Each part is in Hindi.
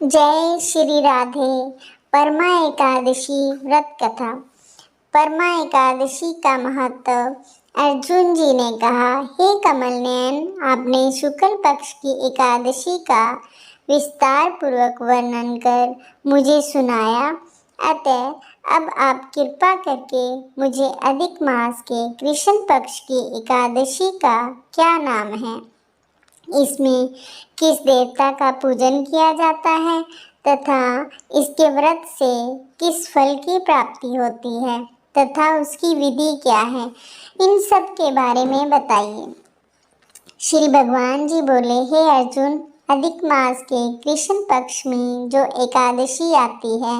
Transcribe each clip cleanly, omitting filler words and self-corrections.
जय श्री राधे। परमा एकादशी व्रत कथा। परमा एकादशी का महत्व। अर्जुन जी ने कहा, हे कमल नयन, आपने शुक्ल पक्ष की एकादशी का विस्तार पूर्वक वर्णन कर मुझे सुनाया, अतः अब आप कृपा करके मुझे अधिक मास के कृष्ण पक्ष की एकादशी का क्या नाम है, इसमें किस देवता का पूजन किया जाता है तथा इसके व्रत से किस फल की प्राप्ति होती है तथा उसकी विधि क्या है, इन सब के बारे में बताइए। श्री भगवान जी बोले, हे अर्जुन, अधिक मास के कृष्ण पक्ष में जो एकादशी आती है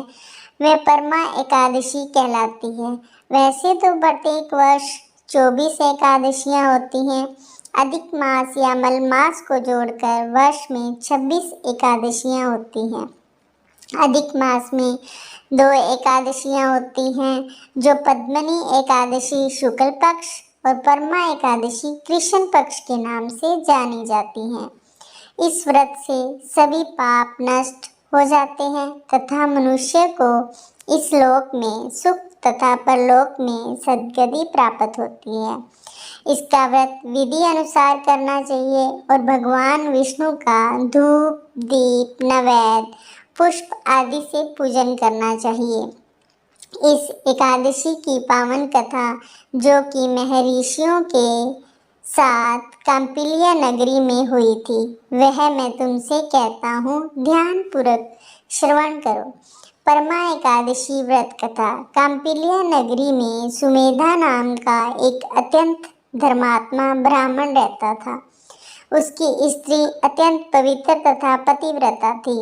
वह परमा एकादशी कहलाती है। वैसे तो प्रत्येक वर्ष 24 एकादशियां होती हैं। अधिक मास या मल मास को जोड़कर वर्ष में 26 एकादशियां होती हैं। अधिक मास में 2 एकादशियां होती हैं, जो पद्मनी एकादशी शुक्ल पक्ष और परमा एकादशी कृष्ण पक्ष के नाम से जानी जाती हैं। इस व्रत से सभी पाप नष्ट हो जाते हैं तथा मनुष्य को इस लोक में सुख तथा परलोक में सद्गति प्राप्त होती है। इसका व्रत विधि अनुसार करना चाहिए और भगवान विष्णु का धूप, दीप, नैवेद्य, पुष्प आदि से पूजन करना चाहिए। इस एकादशी की पावन कथा, जो कि महर्षियों के साथ कांपिल्य नगरी में हुई थी, वह मैं तुमसे कहता हूँ, ध्यान पूर्वक श्रवण करो। परमा एकादशी व्रत कथा। कांपिल्य नगरी में सुमेधा नाम का एक अत्यंत धर्मात्मा ब्राह्मण रहता था। उसकी स्त्री अत्यंत पवित्र तथा पतिव्रता थी।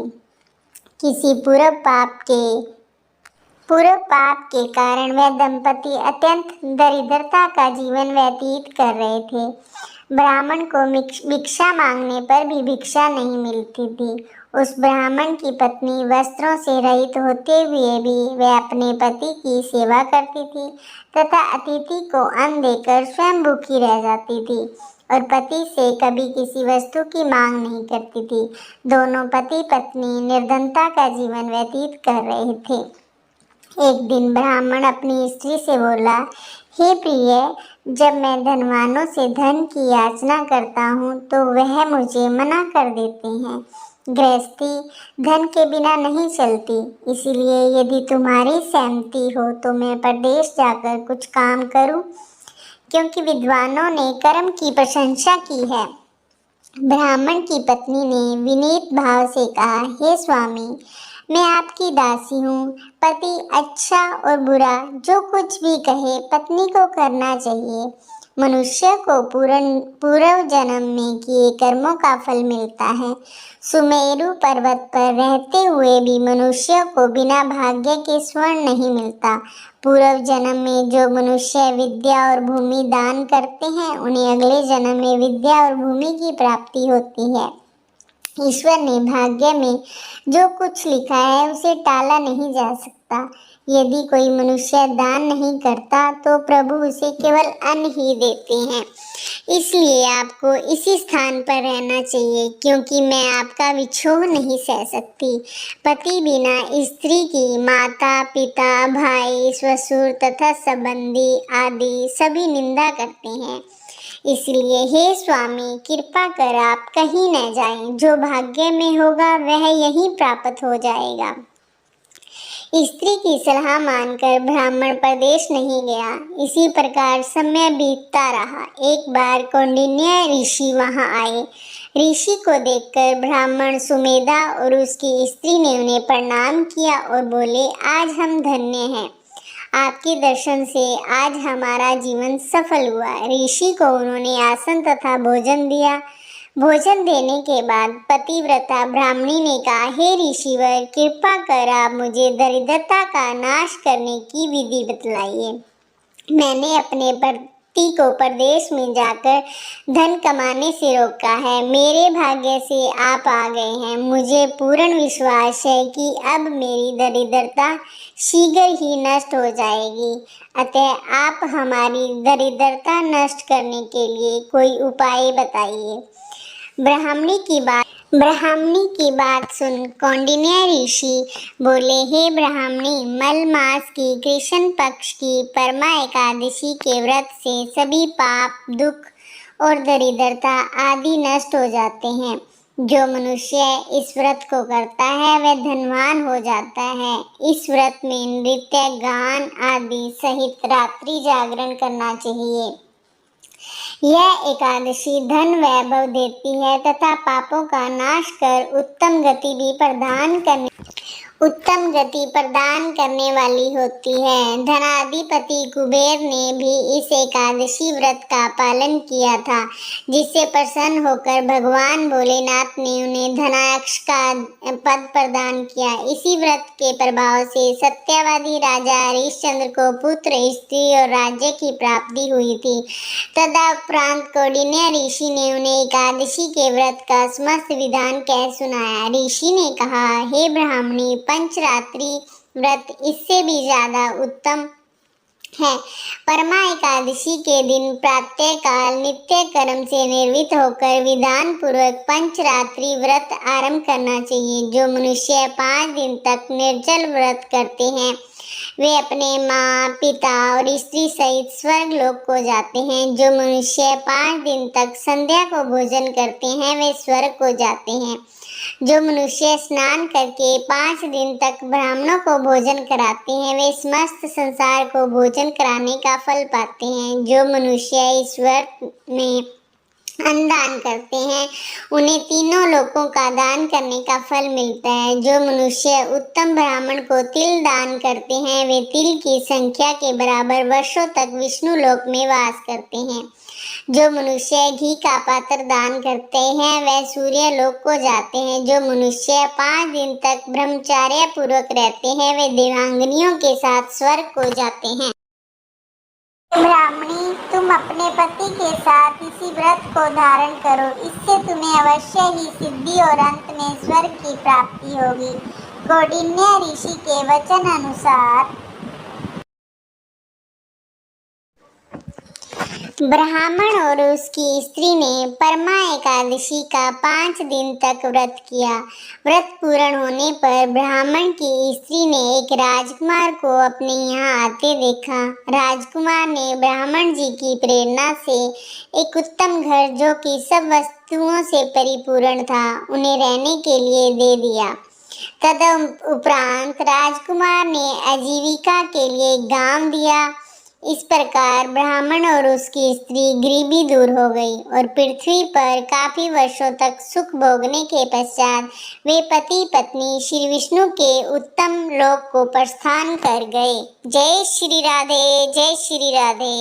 किसी पूर्व पाप के कारण वह दंपति अत्यंत दरिद्रता का जीवन व्यतीत कर रहे थे। ब्राह्मण को भिक्षा मांगने पर भी भिक्षा नहीं मिलती थी। उस ब्राह्मण की पत्नी वस्त्रों से रहित होते हुए भी वह अपने पति की सेवा करती थी तथा अतिथि को अन्न देकर स्वयं भूखी रह जाती थी और पति से कभी किसी वस्तु की मांग नहीं करती थी। दोनों पति पत्नी निर्धनता का जीवन व्यतीत कर रहे थे। एक दिन ब्राह्मण अपनी स्त्री से बोला, हे प्रिय, जब मैं धनवानों से धन की याचना करता हूँ तो वह मुझे मना कर देते हैं। गृहस्थी धन के बिना नहीं चलती, इसीलिए यदि तुम्हारी सहमति हो तो मैं परदेश जाकर कुछ काम करूँ, क्योंकि विद्वानों ने कर्म की प्रशंसा की है। ब्राह्मण की पत्नी ने विनीत भाव से कहा, हे स्वामी, मैं आपकी दासी हूँ। पति अच्छा और बुरा जो कुछ भी कहे पत्नी को करना चाहिए। मनुष्य को पूर्व जन्म में किए कर्मों का फल मिलता है। सुमेरु पर्वत पर रहते हुए भी मनुष्य को बिना भाग्य के स्वर्ण नहीं मिलता। पूर्व जन्म में जो मनुष्य विद्या और भूमि दान करते हैं, उन्हें अगले जन्म में विद्या और भूमि की प्राप्ति होती है। ईश्वर ने भाग्य में जो कुछ लिखा है उसे टाला नहीं जा सकता। यदि कोई मनुष्य दान नहीं करता तो प्रभु उसे केवल अन्न ही देते हैं। इसलिए आपको इसी स्थान पर रहना चाहिए, क्योंकि मैं आपका विछोह नहीं सह सकती। पति बिना स्त्री की माता, पिता, भाई, ससुर तथा संबंधी आदि सभी निंदा करते हैं। इसलिए हे स्वामी, कृपा कर आप कहीं न जाएं। जो भाग्य में होगा वह यहीं प्राप्त हो जाएगा। स्त्री की सलाह मानकर ब्राह्मण परदेश नहीं गया। इसी प्रकार समय बीतता रहा। एक बार कौंडिन्य ऋषि वहां आए। ऋषि को देखकर ब्राह्मण सुमेधा और उसकी स्त्री ने उन्हें प्रणाम किया और बोले, आज हम धन्य हैं। आपके दर्शन से आज हमारा जीवन सफल हुआ। ऋषि को उन्होंने आसन तथा भोजन दिया। भोजन देने के बाद पतिव्रता ब्राह्मणी ने कहा, हे ऋषिवर, कृपा कर आप मुझे दरिद्रता का नाश करने की विधि बतलाइए। मैंने अपने पति को परदेश में जाकर धन कमाने से रोका है। मेरे भाग्य से आप आ गए हैं। मुझे पूर्ण विश्वास है कि अब मेरी दरिद्रता शीघ्र ही नष्ट हो जाएगी। अतः आप हमारी दरिद्रता नष्ट करने के लिए कोई उपाय बताइए। ब्राह्मणी की बात ब्राह्मणी की बात सुन कौंडिन्य ऋषि बोले, हे ब्राह्मणी, मल मास की कृष्ण पक्ष की परमा एकादशी के व्रत से सभी पाप, दुख और दरिद्रता आदि नष्ट हो जाते हैं। जो मनुष्य इस व्रत को करता है वह धनवान हो जाता है। इस व्रत में नृत्य, गान आदि सहित रात्रि जागरण करना चाहिए। यह एकादशी धन वैभव देती है तथा पापों का नाश कर उत्तम गति प्रदान करने वाली होती है। धनाधिपति कुबेर ने भी इस एकादशी व्रत का पालन किया था, जिससे प्रसन्न होकर भगवान भोलेनाथ ने उन्हें धनाक्ष का पद प्रदान किया। इसी व्रत के प्रभाव से सत्यवादी राजा हरिश्चंद्र को पुत्र, स्त्री और राज्य की प्राप्ति हुई थी। तदुपरांत कौंडिन्य ऋषि ने उन्हें एकादशी के व्रत का समस्त विधान कह सुनाया। ऋषि ने कहा, हे ब्राह्मणी, पंचरात्रि व्रत इससे भी ज्यादा उत्तम है। परमा एकादशी के दिन प्रातः काल नित्य कर्म से निर्वृत्त होकर विधान पूर्वक पंचरात्रि व्रत आरंभ करना चाहिए। जो मनुष्य 5 दिन तक निर्जल व्रत करते हैं वे अपने माँ, पिता और स्त्री सहित स्वर्ग लोक को जाते हैं। जो मनुष्य 5 दिन तक संध्या को भोजन करते हैं वे स्वर्ग को जाते हैं। जो मनुष्य स्नान करके 5 दिन तक ब्राह्मणों को भोजन कराते हैं वे समस्त संसार को भोजन कराने का फल पाते हैं। जो मनुष्य इस व्रत में अन्नदान करते हैं उन्हें तीनों लोकों का दान करने का फल मिलता है। जो मनुष्य उत्तम ब्राह्मण को तिल दान करते हैं वे तिल की संख्या के बराबर वर्षों तक विष्णु लोक में वास करते हैं। जो मनुष्य घी का पात्र दान करते हैं वह सूर्य लोक को जाते हैं। जो मनुष्य 5 दिन तक ब्रह्मचर्य पूर्वक रहते हैं वे देवांगनियों के साथ स्वर्ग को जाते हैं। ब्राह्मणी, तुम अपने पति के साथ इसी व्रत को धारण करो, इससे तुम्हें अवश्य ही सिद्धि और अंत में स्वर्ग की प्राप्ति होगी। कौंडिन्य ऋषि के वचन अनुसार ब्राह्मण और उसकी स्त्री ने परमा एकादशी का 5 दिन तक व्रत किया। व्रत पूर्ण होने पर ब्राह्मण की स्त्री ने एक राजकुमार को अपने यहाँ आते देखा। राजकुमार ने ब्राह्मण जी की प्रेरणा से एक उत्तम घर, जो कि सब वस्तुओं से परिपूर्ण था, उन्हें रहने के लिए दे दिया। तदुपरांत राजकुमार ने आजीविका के लिए एक गांव दिया। इस प्रकार ब्राह्मण और उसकी स्त्री गरीबी दूर हो गई और पृथ्वी पर काफी वर्षों तक सुख भोगने के पश्चात वे पति पत्नी श्री विष्णु के उत्तम लोक को प्रस्थान कर गए। जय श्री राधे, जय श्री राधे।